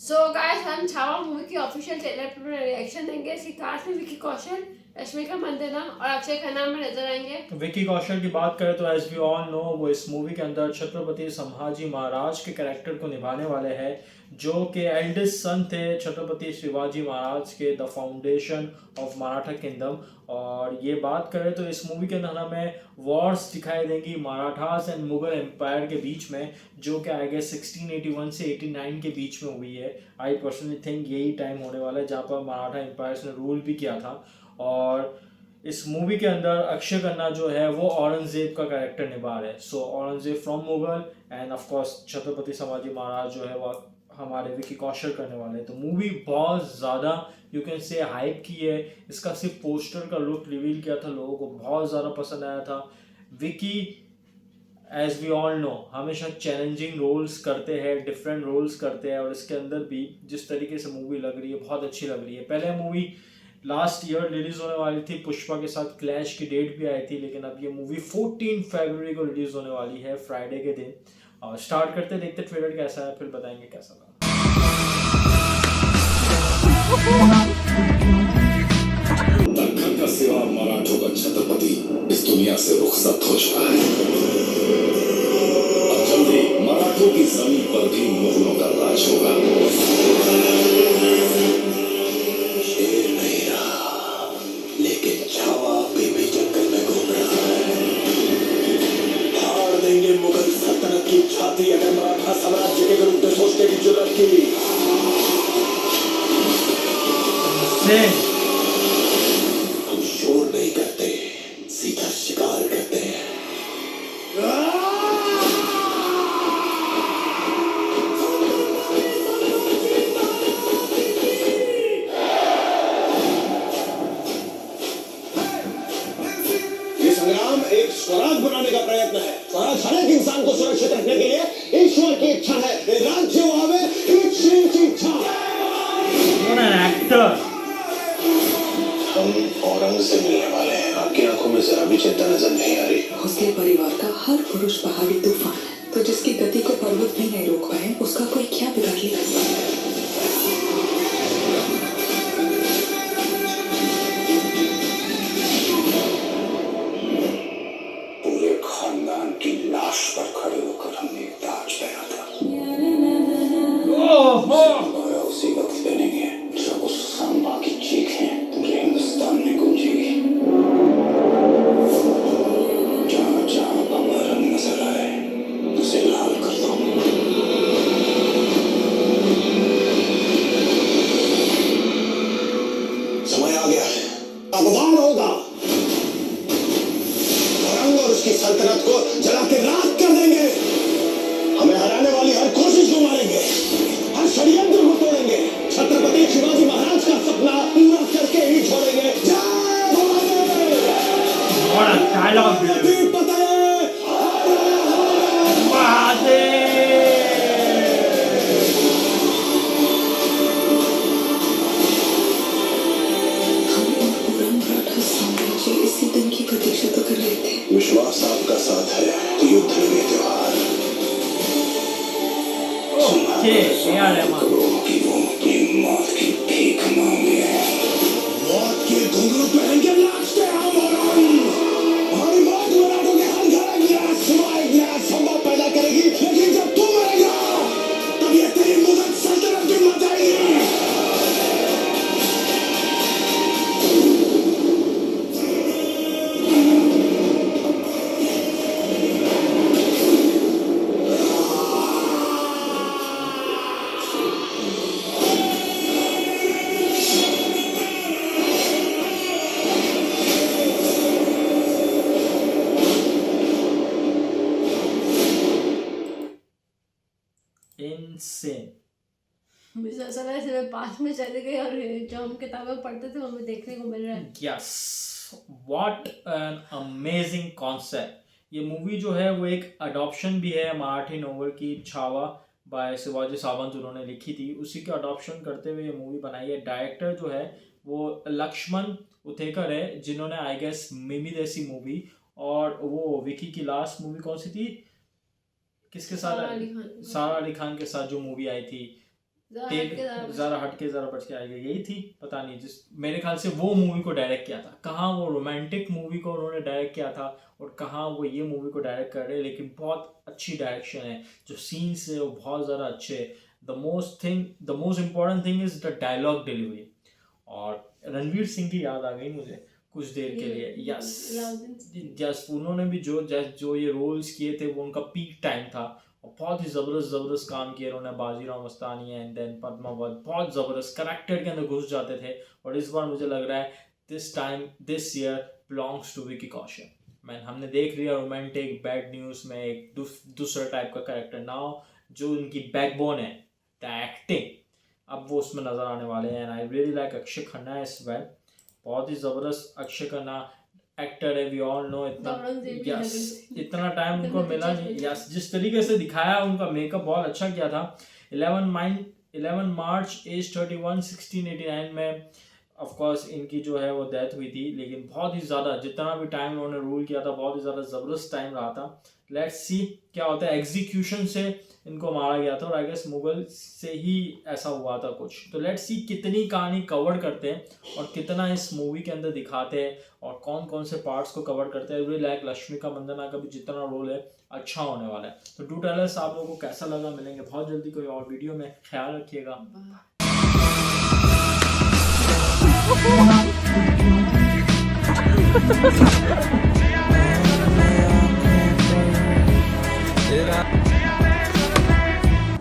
So guys हम Chhaava movie की official trailer पर रिएक्शन देंगे। इसकी कास्ट में विकी कौशल, रश्मिका मंदाना और अक्षय खन्ना में नजर आएंगे। विकी कौशल की बात करें तो एज वी ऑल नो वो इस मूवी के अंदर छत्रपति संभाजी महाराज के कैरेक्टर को निभाने वाले हैं, जो कि एल्डेस्ट सन थे छत्रपति शिवाजी महाराज के, the foundation of Maratha kingdom. और ये बात करें तो इस मूवी के अंदर हमें वॉर्स दिखाई देंगी मराठास एंड मुगल एम्पायर के बीच में, जो कि आई गेस 1681 से 89 के बीच में हुई है। आई पर्सनली थिंक यही टाइम होने वाला है जहाँ पर मराठा एम्पायर्स ने रूल भी किया था। और इस मूवी के अंदर अक्षय खन्ना जो है वो औरंगजेब का कैरेक्टर निभा रहे हैं। So Aurangzeb from Mughal and of course Chhatrapati Sambhaji Maharaj जो है वो हमारे विकी कौशल करने वाले हैं। तो मूवी बहुत ज़्यादा यू कैन से हाइप की है। इसका सिर्फ पोस्टर का लुक रिवील किया था, लोगों को बहुत ज़्यादा पसंद आया था। Vicky as we all know हमेशा चैलेंजिंग रोल्स करते हैं, डिफरेंट रोल्स करते हैं, और इसके अंदर भी जिस तरीके से मूवी लग रही है बहुत अच्छी लग रही है। पहले मूवी लास्ट ईयर रिलीज होने वाली थी, पुष्पा के साथ क्लैश की डेट भी आई थी, लेकिन अब ये मूवी 14 फरवरी को रिलीज होने वाली है, फ्राइडे के दिन। और स्टार्ट करते देखते ट्रेलर कैसा है, फिर बताएंगे कैसा लगा। दक्कन का सिवा मराठों का छत्रपति इस दुनिया से रुखसत हो चुका है। अब जल्दी मराठों की जमीन पर भी मुगलों का राज होगा। शेर नहीं रहा, लेकिन छावा अभी भी जंगल में घूम रहा है। फाड़ देंगे मुगल सल्तनत की छाती अगर मराठा साम्राज्य के विरुद्ध सोचने की जरूरत की। हम शोर नहीं करते, सीधा शिकार करते हैं। ये संग्राम एक स्वराज बनाने का प्रयत्न है। स्वराज हर एक इंसान को सुरक्षित रखने के लिए ईश्वर की इच्छा है। राज्य आवे एक शेर की इच्छा। एक्टर हम औरंग से मिलने वाले हैं। आपकी आंखों में जरा भी चिंता नजर नहीं आ रही। उसके परिवार का हर पुरुष पहाड़ी तूफान है, तो जिसकी गति को पर्वत भी नहीं रोक पाए, उसका कोई क्या बिगाड़ ले। पूरे खानदान की लाश पर खड़े होकर हमने एक ताज पहना था। हमारा उसी वक्त पहनेंगे जब उस सांबा की चीखें पूरे हिंदुस्तान में गूंजेगी। जहाँ जहाँ भगवा रंग नजर आए उसे लाल कर दो। समय आ गया है, अब वार होगा। औरंग और उसकी सल्तनत को जला के राख कर देंगे। हमें हराने वाली हर कोशिश को मारेंगे, हर षड्यंत्र को तोड़ेंगे। छत्रपति शिवाजी महाराज का सपना पूरा करके ही छोड़ेंगे। जय भवानी। पता है हम और पूरा मराठा साम्राज्य इसी दिन की प्रतीक्षा तो कर रहे थे। विश्वास आपका साथ है तो युद्ध में त्योहार। करो कि वो अपनी मौत की भीख मांगे। मौत के घुंघरू पहन के नाचते हम औरंग। हमारी मौत मराठों के हर घर एक नया सिवा, एक नया संभव पैदा करेगी। लेकिन जब तू मरेगा तब ये तेरी मुगल सल्तनत भी मर जाएगी। इनसेन। मुझे ऐसा लगा जैसे मैं पास में चले गए और जो हम किताबें पढ़ते थे हमें देखने को मिल रहा है। Yes, what an amazing concept. ये मूवी जो है वो एक अडॉप्शन भी है मराठी नोवेल की, छावा बाय शिवाजी सावंत उन्होंने लिखी थी, उसी के अडॉप्शन करते हुए ये मूवी बनाई है। डायरेक्टर जो है वो लक्ष्मण उथेकर है, जिन्होंने आई गेस मिमी जैसी मूवी और वो विकी की लास्ट मूवी कौन सी थी, किसके साथ, सारा अली खान के साथ जो मूवी आई थी ज़रा हटके ज़रा बच के आएगा, यही थी पता नहीं। जिस मेरे ख्याल से वो मूवी को डायरेक्ट किया था, कहाँ वो रोमांटिक मूवी को उन्होंने डायरेक्ट किया था और कहाँ वो ये मूवी को डायरेक्ट कर रहे हैं। लेकिन बहुत अच्छी डायरेक्शन है, जो सीन्स है वो बहुत ज़्यादा अच्छे है। The most important thing is the dialogue delivery. और रणवीर सिंह की याद आ गई मुझे कुछ देर के लिए। यस उन्होंने भी जो ये रोल्स किए थे वो उनका पीक टाइम था और बहुत ही ज़बरदस्त काम किया उन्होंने। बाजीराव मस्तानी एंड देन पद्मावत, बहुत ज़बरदस्त करैक्टर के अंदर घुस जाते थे। और इस बार मुझे लग रहा है this year belongs to Vicky Kaushal. हमने देख लिया रोमांटिक बैड न्यूज़ में एक दूसरा टाइप का कैरेक्टर। नाउ जो उनकी बैकबोन है द एक्टिंग, अब वो उसमें नज़र आने वाले हैं। And I really like Akshay Khanna इस वेल, बहुत ही ज़बरदस्त अक्षय खन्ना एक्टर है। वी ऑल नो इतना टाइम उनको मिला नहीं। यस जिस तरीके से दिखाया उनका मेकअप बहुत अच्छा किया था। 11 मार्च एज 31 1689 में ऑफ कोर्स इनकी जो है वो डेथ हुई थी। लेकिन बहुत ही ज़्यादा जितना भी टाइम उन्होंने रूल किया था बहुत ही ज़्यादा ज़बरदस्त टाइम रहा था। लेट्स सी क्या होता है। एग्जीक्यूशन से इनको मारा गया था और आई गेस मुगल से ही ऐसा हुआ था कुछ। तो लेट्स सी कितनी कहानी कवर करते हैं और कितना इस मूवी के अंदर दिखाते हैं और कौन कौन से पार्ट्स को कवर करते हैं। रियली लाइक लक्ष्मिका मंदाना का भी जितना रोल है अच्छा होने वाला है। तो डू टेल अस आप लोगों को कैसा लगा। मिलेंगे बहुत जल्दी कोई और वीडियो में, ख्याल रखिएगा।